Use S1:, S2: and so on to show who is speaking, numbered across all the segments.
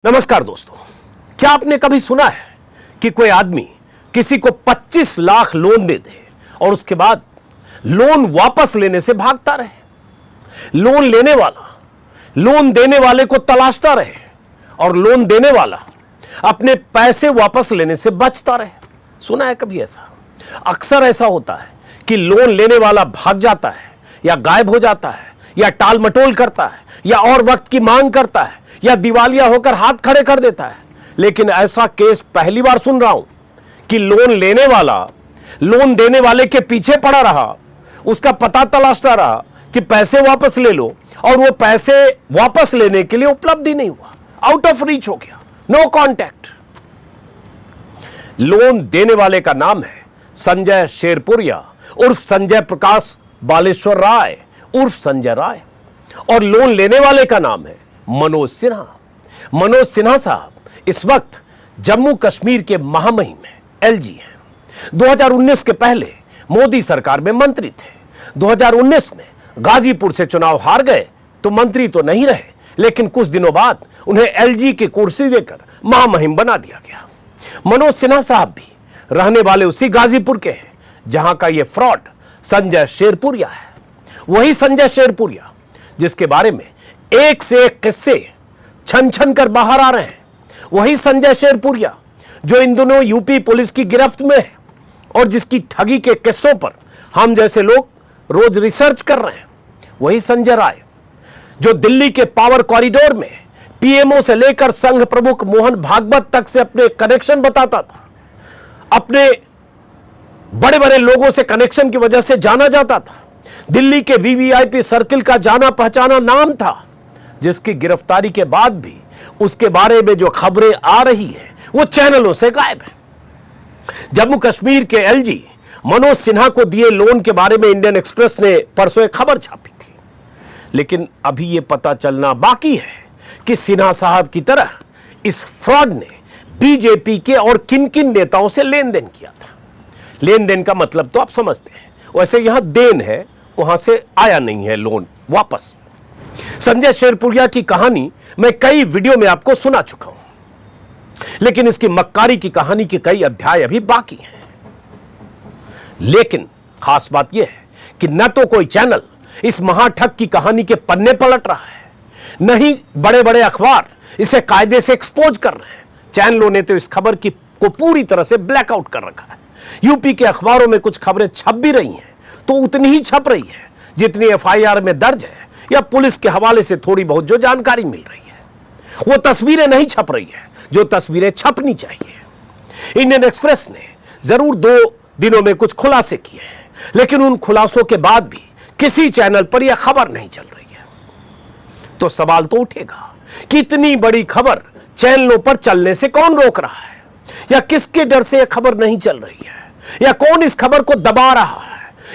S1: नमस्कार दोस्तों, क्या आपने कभी सुना है कि कोई आदमी किसी को 25 लाख लोन दे दे और उसके बाद लोन वापस लेने से भागता रहे? लोन लेने वाला लोन देने वाले को तलाशता रहे और लोन देने वाला अपने पैसे वापस लेने से बचता रहे। सुना है कभी ऐसा? अक्सर ऐसा होता है कि लोन लेने वाला भाग जाता है या गायब हो जाता है या टाल मटोल करता है या और वक्त की मांग करता है या दिवालिया होकर हाथ खड़े कर देता है। लेकिन ऐसा केस पहली बार सुन रहा हूं कि लोन लेने वाला लोन देने वाले के पीछे पड़ा रहा, उसका पता तलाशता रहा कि पैसे वापस ले लो, और वो पैसे वापस लेने के लिए उपलब्ध ही नहीं हुआ, आउट ऑफ रीच हो गया, नो कांटेक्ट। लोन देने वाले का नाम है संजय शेरपुरिया उर्फ संजय प्रकाश बालेश्वर राय उर्फ संजय राय, और लोन लेने वाले का नाम है मनोज सिन्हा। मनोज सिन्हा साहब इस वक्त जम्मू कश्मीर के महामहिम एलजी हैं। 2019 के पहले मोदी सरकार में मंत्री थे। 2019 में गाजीपुर से चुनाव हार गए तो मंत्री तो नहीं रहे, लेकिन कुछ दिनों बाद उन्हें एलजी की कुर्सी देकर महामहिम बना दिया गया। मनोज सिन्हा साहब भी रहने वाले उसी गाजीपुर के हैं जहां का यह फ्रॉड संजय शेरपुरिया है। वही संजय शेरपुरिया जिसके बारे में एक से एक किस्से छन छन कर बाहर आ रहे हैं। वही संजय शेरपुरिया जो इन दिनों यूपी पुलिस की गिरफ्त में है और जिसकी ठगी के किस्सों पर हम जैसे लोग रोज रिसर्च कर रहे हैं। वही संजय राय जो दिल्ली के पावर कॉरिडोर में पीएमओ से लेकर संघ प्रमुख मोहन भागवत तक से अपने कनेक्शन बताता था, अपने बड़े बड़े लोगों से कनेक्शन की वजह से जाना जाता था, दिल्ली के वीवीआईपी सर्किल का जाना पहचाना नाम था, जिसकी गिरफ्तारी के बाद भी उसके बारे में जो खबरें आ रही हैं वो चैनलों से गायब है। जम्मू कश्मीर के एलजी मनोज सिन्हा को दिए लोन के बारे में इंडियन एक्सप्रेस ने परसों एक खबर छापी थी, लेकिन अभी यह पता चलना बाकी है कि सिन्हा साहब की तरह इस फ्रॉड ने बीजेपी के और किन किन नेताओं से लेन देन किया था। लेन देन का मतलब तो आप समझते हैं, वैसे यहां देन है, वहां से आया नहीं है लोन वापस। संजय शेरपुरिया की कहानी मैं कई वीडियो में आपको सुना चुका हूं, लेकिन इसकी मक्कारी की कहानी के कई अध्याय अभी बाकी हैं। लेकिन खास बात यह है कि न तो कोई चैनल इस महाठग की कहानी के पन्ने पलट रहा है, न ही बड़े बड़े अखबार इसे कायदे से एक्सपोज कर रहे हैं। चैनलों ने तो इस खबर को पूरी तरह से ब्लैकआउट कर रखा है। यूपी के अखबारों में कुछ खबरें छप भी रही हैं तो उतनी ही छप रही है जितनी एफआईआर में दर्ज है या पुलिस के हवाले से थोड़ी बहुत जो जानकारी मिल रही है। वो तस्वीरें नहीं छप रही है जो तस्वीरें छपनी चाहिए। इंडियन एक्सप्रेस ने जरूर 2 दिनों में कुछ खुलासे किए हैं, लेकिन उन खुलासों के बाद भी किसी चैनल पर यह खबर नहीं चल रही है। तो सवाल तो उठेगा कि इतनी बड़ी खबर चैनलों पर चलने से कौन रोक रहा है, या किसके डर से यह खबर नहीं चल रही है, या कौन इस खबर को दबा रहा है,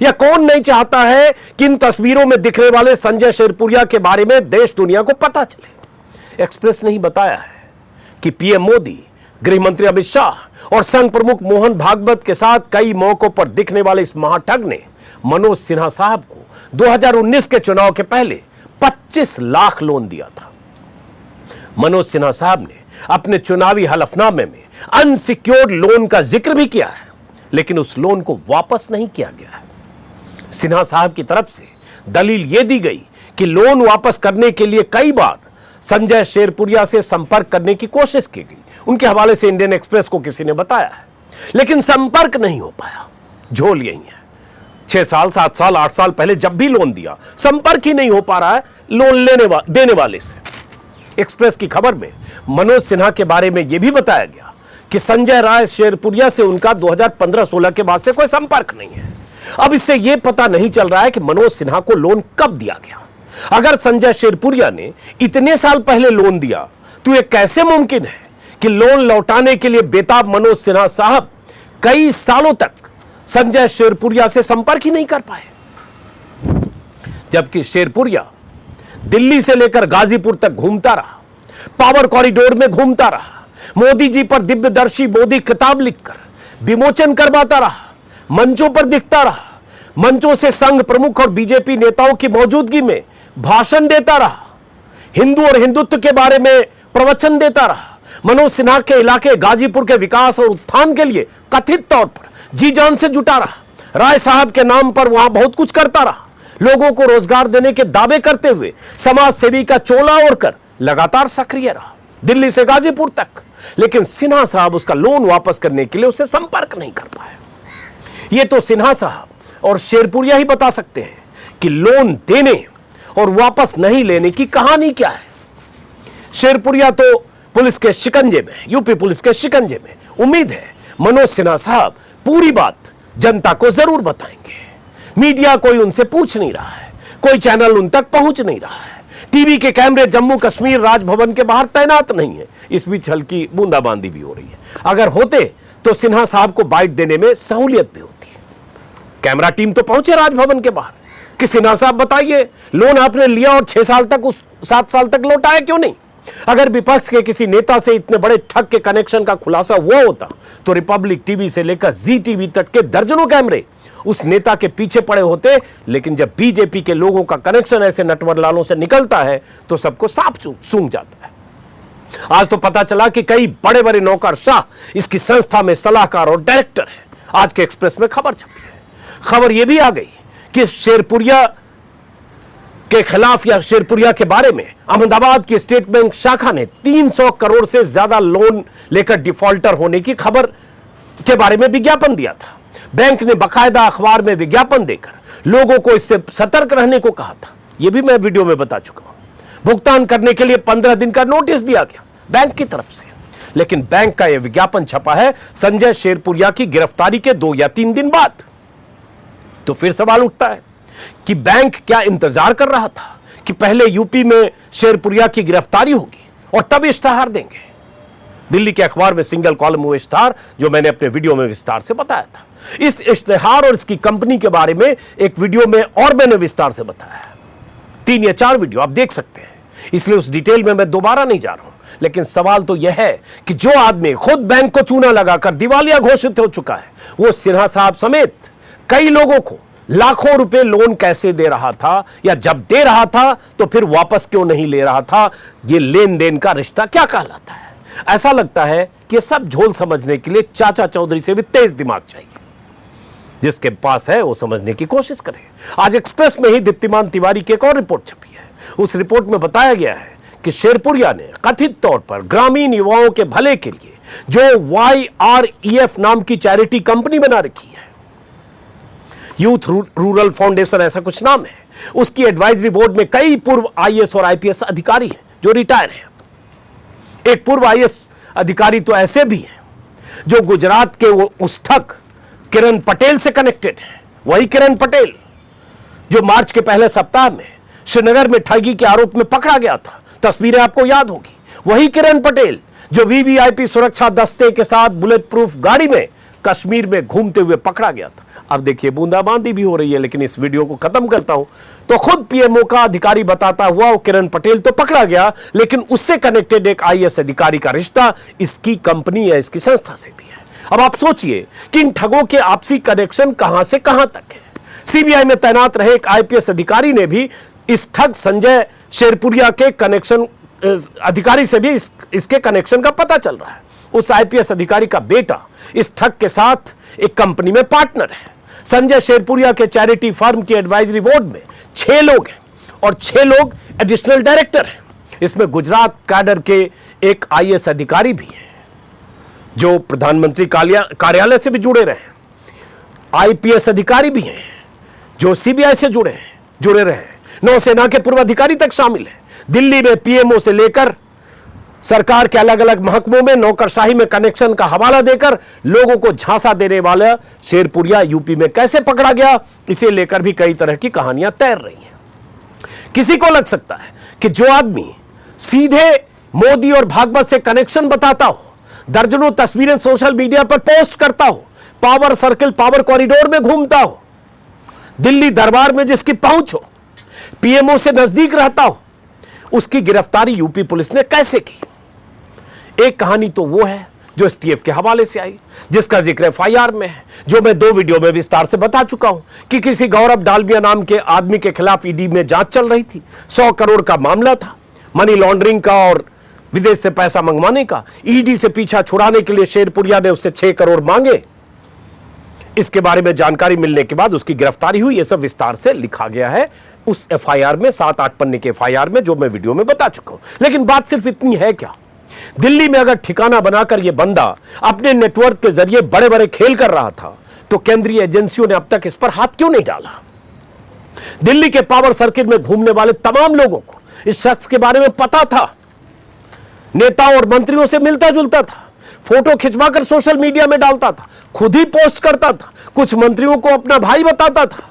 S1: या कौन नहीं चाहता है कि इन तस्वीरों में दिखने वाले संजय शेरपुरिया के बारे में देश दुनिया को पता चले। एक्सप्रेस ने ही बताया है कि पीएम मोदी, गृह मंत्री अमित शाह और संघ प्रमुख मोहन भागवत के साथ कई मौकों पर दिखने वाले इस महाठग ने मनोज सिन्हा साहब को 2019 के चुनाव के पहले 25 लाख लोन दिया था। मनोज सिन्हा साहब ने अपने चुनावी हलफनामे में अनसिक्योर्ड लोन का जिक्र भी किया है, लेकिन उस लोन को वापस नहीं किया गया है। सिन्हा साहब की तरफ से दलील यह दी गई कि लोन वापस करने के लिए कई बार संजय शेरपुरिया से संपर्क करने की कोशिश की गई। उनके हवाले से इंडियन एक्सप्रेस को किसी ने बताया है, लेकिन संपर्क नहीं हो पाया। झोल यही है, 6 साल 7 साल 8 साल पहले जब भी लोन दिया, संपर्क ही नहीं हो पा रहा है लोन देने वाले से। एक्सप्रेस की खबर में मनोज सिन्हा के बारे में यह भी बताया गया कि संजय राय शेरपुरिया से उनका 2015-16 के बाद से कोई संपर्क नहीं है। अब इससे यह पता नहीं चल रहा है कि मनोज सिन्हा को लोन कब दिया गया। अगर संजय शेरपुरिया ने इतने साल पहले लोन दिया तो यह कैसे मुमकिन है कि लोन लौटाने के लिए बेताब मनोज सिन्हा साहब कई सालों तक संजय शेरपुरिया से संपर्क ही नहीं कर पाए, जबकि शेरपुरिया दिल्ली से लेकर गाजीपुर तक घूमता रहा, पावर कॉरिडोर में घूमता रहा, मोदी जी पर दिव्यदर्शी मोदी किताब लिखकर विमोचन करवाता रहा, मंचों पर दिखता रहा, मंचों से संघ प्रमुख और बीजेपी नेताओं की मौजूदगी में भाषण देता रहा, हिंदू और हिंदुत्व के बारे में प्रवचन देता रहा। मनोज सिन्हा के इलाके गाजीपुर के विकास और उत्थान के लिए कथित तौर पर जी जान से जुटा रहा। राय साहब के नाम पर वहां बहुत कुछ करता रहा। लोगों को रोजगार देने के दावे करते हुए समाज सेवी का चोला ओढ़कर लगातार सक्रिय रहा, दिल्ली से गाजीपुर तक। लेकिन सिन्हा साहब उसका लोन वापस करने के लिए उससे संपर्क नहीं कर पाए। ये तो सिन्हा साहब और शेरपुरिया ही बता सकते हैं कि लोन देने और वापस नहीं लेने की कहानी क्या है। शेरपुरिया तो पुलिस के शिकंजे में, यूपी पुलिस के शिकंजे में। उम्मीद है मनोज सिन्हा साहब पूरी बात जनता को जरूर बताएंगे। मीडिया कोई उनसे पूछ नहीं रहा है, कोई चैनल उन तक पहुंच नहीं रहा है, टीवी के कैमरे जम्मू कश्मीर राजभवन के बाहर तैनात नहीं है। इस बीच हल्की बूंदाबांदी भी हो रही है। अगर होते तो सिन्हा साहब को बाइट देने में सहूलियत भी होती। कैमरा टीम तो पहुंचे राजभवन के बाहर कि सिन्हा साहब बताइए, लोन आपने लिया और 6 साल तक 7 साल तक लौटाया क्यों नहीं? अगर विपक्ष के किसी नेता से इतने बड़े ठग के कनेक्शन का खुलासा हुआ होता तो रिपब्लिक टीवी से लेकर जी टीवी तक के दर्जनों कैमरे उस नेता के पीछे पड़े होते। लेकिन जब बीजेपी के लोगों का कनेक्शन ऐसे नटवर लालों से निकलता है तो सबको साफ सूंघ जाता है। आज तो पता चला कि कई बड़े बड़े नौकरशाह इसकी संस्था में सलाहकार और डायरेक्टर है। आज के एक्सप्रेस में खबर छपी है। खबर यह भी आ गई कि शेरपुरिया के खिलाफ या शेरपुरिया के बारे में अहमदाबाद की स्टेट बैंक शाखा ने 300 करोड़ से ज्यादा लोन लेकर डिफॉल्टर होने की खबर के बारे में विज्ञापन दिया था। बैंक ने बकायदा अखबार में विज्ञापन देकर लोगों को इससे सतर्क रहने को कहा था। यह भी मैं वीडियो में बता चुका हूं। भुगतान करने के लिए 15 दिन का नोटिस दिया गया बैंक की तरफ से। लेकिन बैंक का यह विज्ञापन छपा है संजय शेरपुरिया की गिरफ्तारी के 2 या 3 दिन बाद। तो फिर सवाल उठता है कि बैंक क्या इंतजार कर रहा था कि पहले यूपी में शेरपुरिया की गिरफ्तारी होगी और तब इश्तेहार देंगे। दिल्ली के अखबार में सिंगल कॉलम हुए इश्तेहार जो मैंने अपने वीडियो में विस्तार से बताया था। इस इश्तेहार और इसकी कंपनी के बारे में एक वीडियो में और मैंने विस्तार से बताया। 3 या 4 वीडियो आप देख सकते हैं, इसलिए उस डिटेल में मैं दोबारा नहीं जा रहा हूं। लेकिन सवाल तो यह है कि जो आदमी खुद बैंक को चूना लगाकर दिवालिया घोषित हो चुका है, वो सिन्हा साहब समेत कई लोगों को लाखों रुपए लोन कैसे दे रहा था, या जब दे रहा था तो फिर वापस क्यों नहीं ले रहा था? ये लेन देन का रिश्ता क्या कहलाता है? ऐसा लगता है कि ये सब झोल समझने के लिए चाचा चौधरी से भी तेज दिमाग चाहिए। जिसके पास है वो समझने की कोशिश करे। आज एक्सप्रेस में ही दीप्तिमान तिवारी की एक और रिपोर्ट छपी है। उस रिपोर्ट में बताया गया है कि शेरपुरिया ने कथित तौर पर ग्रामीण युवाओं के भले के लिए जो YREF नाम की चैरिटी कंपनी बना रखी है, यूथ रूरल फाउंडेशन ऐसा कुछ नाम है, उसकी एडवाइजरी बोर्ड में कई पूर्व IAS और IPS अधिकारी हैं जो रिटायर हैं। एक पूर्व IAS अधिकारी तो ऐसे भी हैं जो गुजरात के वो उस ठग किरण पटेल से कनेक्टेड है। वही किरण पटेल जो मार्च के पहले सप्ताह में श्रीनगर में ठगी के आरोप में पकड़ा गया था, तस्वीरें आपको याद होगी। वही किरण पटेल जो VVIP सुरक्षा दस्ते के साथ बुलेट प्रूफ गाड़ी में कश्मीर में घूमते हुए पकड़ा गया था। अब देखिए बूंदाबांदी भी हो रही है, लेकिन इस वीडियो को खत्म करता हूं तो खुद PMO का अधिकारी बताता हुआ वो किरण पटेल तो पकड़ा गया, लेकिन उससे कनेक्टेड एक IAS अधिकारी का रिश्ता इसकी कंपनी या इसकी संस्था से भी है। अब आप सोचिए कि इन ठगों के आपसी कनेक्शन कहां से कहां तक है। CBI में तैनात रहे एक IPS अधिकारी ने भी इस ठग संजय शेरपुरिया के कनेक्शन अधिकारी से भी इसके कनेक्शन का पता चल रहा है। उस IPS अधिकारी का बेटा इस ठग के साथ एक कंपनी में पार्टनर है। संजय शेरपुरिया के चैरिटी फर्म की एडवाइजरी बोर्ड में 6 लोग हैं और 6 लोग एडिशनल डायरेक्टर हैं। इसमें गुजरात कैडर के एक IAS अधिकारी भी हैं जो प्रधानमंत्री कार्यालय से भी जुड़े रहे। IPS अधिकारी भी हैं जो CBI से जुड़े रहे। नौसेना के पूर्व अधिकारी तक शामिल हैं। दिल्ली में PMO से लेकर सरकार के अलग अलग महकमों में नौकरशाही में कनेक्शन का हवाला देकर लोगों को झांसा देने वाला शेरपुरिया यूपी में कैसे पकड़ा गया, इसे लेकर भी कई तरह की कहानियां तैर रही हैं। किसी को लग सकता है कि जो आदमी सीधे मोदी और भागवत से कनेक्शन बताता हो, दर्जनों तस्वीरें सोशल मीडिया पर पोस्ट करता हो, पावर सर्किल पावर कॉरिडोर में घूमता हो, दिल्ली दरबार में जिसकी पहुंच हो, PMO से नजदीक रहता हो, उसकी गिरफ्तारी यूपी पुलिस ने कैसे की? एक कहानी तो वो है जो STF के हवाले से आई, जिसका जिक्र FIR में है, जो मैं 2 वीडियो में विस्तार से बता चुका हूं कि किसी गौरव डालमिया नाम के आदमी के खिलाफ ED में जांच चल रही थी। 100 करोड़ का मामला था, मनी लॉन्ड्रिंग का और विदेश से पैसा मंगवाने का, ईडी से पीछा छुड़ाने के लिए शेरपुरिया ने उससे 6 करोड़ मांगे। इसके बारे में जानकारी मिलने के बाद उसकी गिरफ्तारी हुई। यह सब विस्तार से लिखा गया है उस एफआईआर में, 7-8 पन्ने के एफआईआर में, जो मैं वीडियो में बता चुका हूं। लेकिन बात सिर्फ इतनी है क्या? दिल्ली में अगर ठिकाना बनाकर यह बंदा अपने नेटवर्क के जरिए बड़े बड़े खेल कर रहा था, तो केंद्रीय एजेंसियों ने अब तक इस पर हाथ क्यों नहीं डाला? दिल्ली के पावर सर्किट में घूमने वाले तमाम लोगों को इस शख्स के बारे में पता था। नेताओं और मंत्रियों से मिलता जुलता था, फोटो खिंचवाकर सोशल मीडिया में डालता था, खुद ही पोस्ट करता था, कुछ मंत्रियों को अपना भाई बताता था।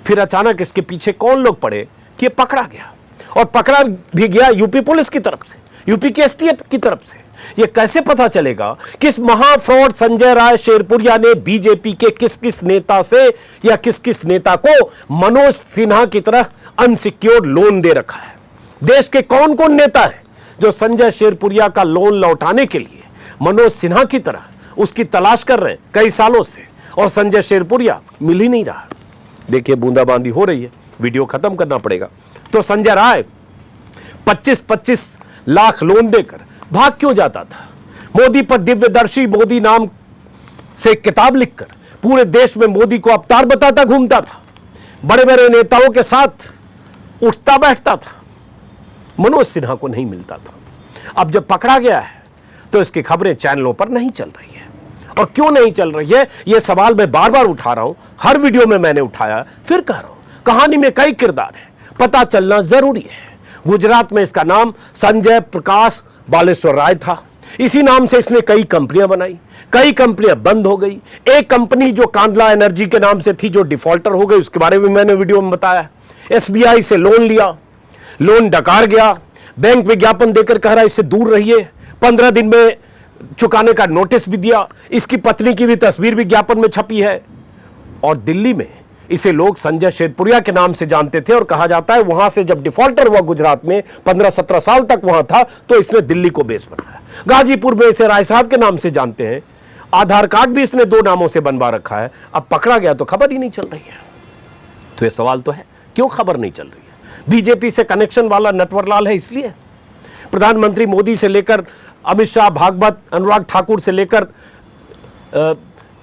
S1: फिर अचानक इसके पीछे कौन लोग पड़े कि पकड़ा गया, और पकड़ा भी गया यूपी पुलिस की तरफ से, यूपी की एसटीएफ की तरफ से। यह कैसे पता चलेगा कि इस महाफ्रॉड संजय राय शेरपुरिया ने बीजेपी के किस किस नेता से या किस किस नेता को मनोज सिन्हा की तरह अनसिक्योर्ड लोन दे रखा है? देश के कौन कौन नेता है जो संजय शेरपुरिया का लोन लौटाने के लिए मनोज सिन्हा की तरह उसकी तलाश कर रहे हैं कई सालों से, और संजय शेरपुरिया मिल ही नहीं रहा? देखिए, बूंदाबांदी हो रही है, वीडियो खत्म करना पड़ेगा। तो संजय राय 25-25 लाख लोन देकर भाग क्यों जाता था? मोदी पर दिव्यदर्शी मोदी नाम से किताब लिखकर पूरे देश में मोदी को अवतार बताता घूमता था, बड़े बड़े नेताओं के साथ उठता बैठता था, मनोज सिन्हा को नहीं मिलता था। अब जब पकड़ा गया है तो इसकी खबरें चैनलों पर नहीं चल रही है। और क्यों नहीं चल रही है, यह सवाल मैं बार बार उठा रहा हूं, हर वीडियो में मैंने उठाया, फिर कह रहा हूं। कहानी में कई किरदार हैं, पता चलना जरूरी है। गुजरात में इसका नाम संजय प्रकाश बालेश्वर राय था। इसी नाम से इसने कई कंपनियां बनाई, कई कंपनियां बंद हो गई। एक कंपनी जो कांडला एनर्जी के नाम से थी, जो डिफॉल्टर हो गई, उसके बारे में मैंने वीडियो में बताया। एसबीआई से लोन लिया, लोन डकार गया, बैंक विज्ञापन देकर कह रहा इससे दूर रहिए, 15 दिन में चुकाने का नोटिस भी दिया। इसकी पत्नी की भी तस्वीर विज्ञापन में छपी है। और दिल्ली में इसे लोग संजय शेरपुरिया के नाम से जानते थे, और कहा जाता है वहां से जब डिफॉल्टर हुआ गुजरात में, 15-17 साल तक वहां था, तो इसने दिल्ली को बेस बनाया। गाजीपुर में इसे राय साहब के नाम से जानते हैं। आधार कार्ड भी इसने 2 नामों से बनवा रखा है। अब पकड़ा गया तो खबर ही नहीं चल रही है। तो यह सवाल तो है, क्यों खबर नहीं चल रही है? बीजेपी से कनेक्शन वाला नटवरलाल है इसलिए? प्रधानमंत्री मोदी से लेकर अमित शाह, भागवत, अनुराग ठाकुर से लेकर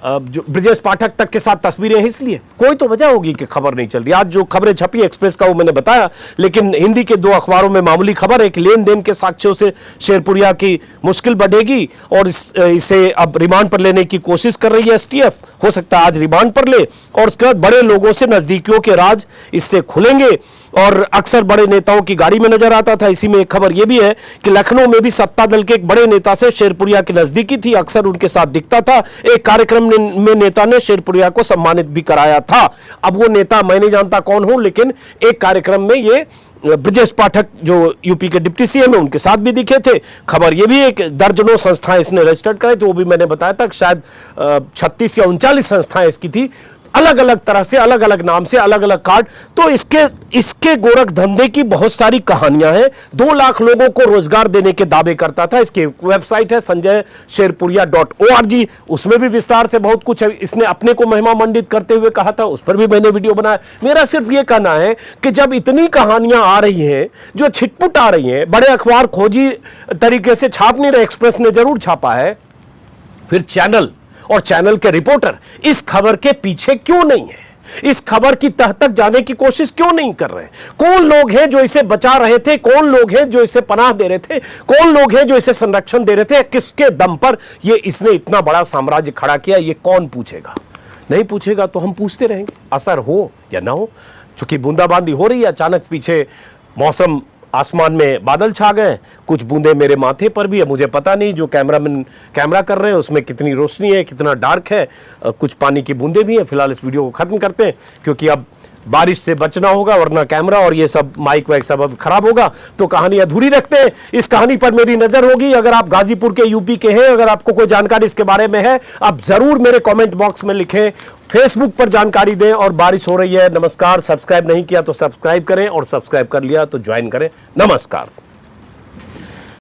S1: जो ब्रजेश पाठक तक के साथ तस्वीरें हैं इसलिए? कोई तो वजह होगी कि खबर नहीं चल रही। आज जो खबरें छपी एक्सप्रेस का वो मैंने बताया, लेकिन हिंदी के 2 अखबारों में मामूली खबर है कि लेन देन के साक्ष्यों से शेरपुरिया की मुश्किल बढ़ेगी, और इसे अब रिमांड पर लेने की कोशिश कर रही है एसटीएफ। हो सकता है आज रिमांड पर ले, और उसके बाद बड़े लोगों से नजदीकियों के राज इससे खुलेंगे। और अक्सर बड़े नेताओं की गाड़ी में नजर आता था। इसी में एक खबर यह भी है कि लखनऊ में भी सत्ता दल के एक बड़े नेता से शेरपुरिया की नजदीकी थी, अक्सर उनके साथ दिखता था। एक कार्यक्रम में नेता ने शेरपुरिया को सम्मानित भी कराया था। अब वो नेता मैं नहीं जानता कौन हूं, लेकिन एक कार्यक्रम में ये ब्रजेश पाठक जो यूपी के डिप्टी सीएम है, उनके साथ भी दिखे थे। खबर ये भी एक दर्जनों संस्थाएं इसने रजिस्टर्ड कराई, तो वो भी मैंने बताया था। शायद 36 या 39 संस्थाएं इसकी थी, अलग अलग तरह से, अलग अलग नाम से, अलग अलग कार्ड। तो इसके गोरख धंधे की बहुत सारी कहानियां हैं। 2 लाख लोगों को रोजगार देने के दावे करता था। इसकी वेबसाइट है sanjaySherpuria.org, उसमें भी विस्तार से बहुत कुछ है। इसने अपने को महिमा मंडित करते हुए कहा था, उस पर भी मैंने वीडियो बनाया। मेरा सिर्फ ये कहना है कि जब इतनी कहानियां आ रही हैं जो छिटपुट आ रही हैं, बड़े अखबार खोजी तरीके से छाप नहीं रहे, एक्सप्रेस ने जरूर छापा है, फिर चैनल और चैनल के रिपोर्टर इस खबर के पीछे क्यों नहीं है? इस खबर की तह तक जाने की कोशिश क्यों नहीं कर रहे? कौन लोग हैं जो इसे बचा रहे थे? कौन लोग हैं जो इसे पनाह दे रहे थे? कौन लोग हैं जो इसे संरक्षण दे रहे थे? किसके दम पर ये इसने इतना बड़ा साम्राज्य खड़ा किया? ये कौन पूछेगा? नहीं पूछेगा तो हम पूछते रहेंगे, असर हो या ना हो। चूंकि बूंदाबांदी हो रही है, अचानक पीछे मौसम, आसमान में बादल छा गए, कुछ बूंदे मेरे माथे पर भी है। मुझे पता नहीं जो कैमरामैन कैमरा कर रहे हैं उसमें कितनी रोशनी है, कितना डार्क है। कुछ पानी की बूंदे भी हैं। फिलहाल इस वीडियो को खत्म करते हैं, क्योंकि अब बारिश से बचना होगा, वरना कैमरा और ये सब माइक वाइक सब अब खराब होगा। तो कहानी अधूरी रखते हैं। इस कहानी पर मेरी नजर होगी। अगर आप गाजीपुर के, यूपी के हैं, अगर आपको कोई जानकारी इसके बारे में है, आप जरूर मेरे कमेंट बॉक्स में लिखें, फेसबुक पर जानकारी दें। और बारिश हो रही है। नमस्कार। सब्सक्राइब नहीं किया तो सब्सक्राइब करें, और सब्सक्राइब कर लिया तो ज्वाइन करें। नमस्कार।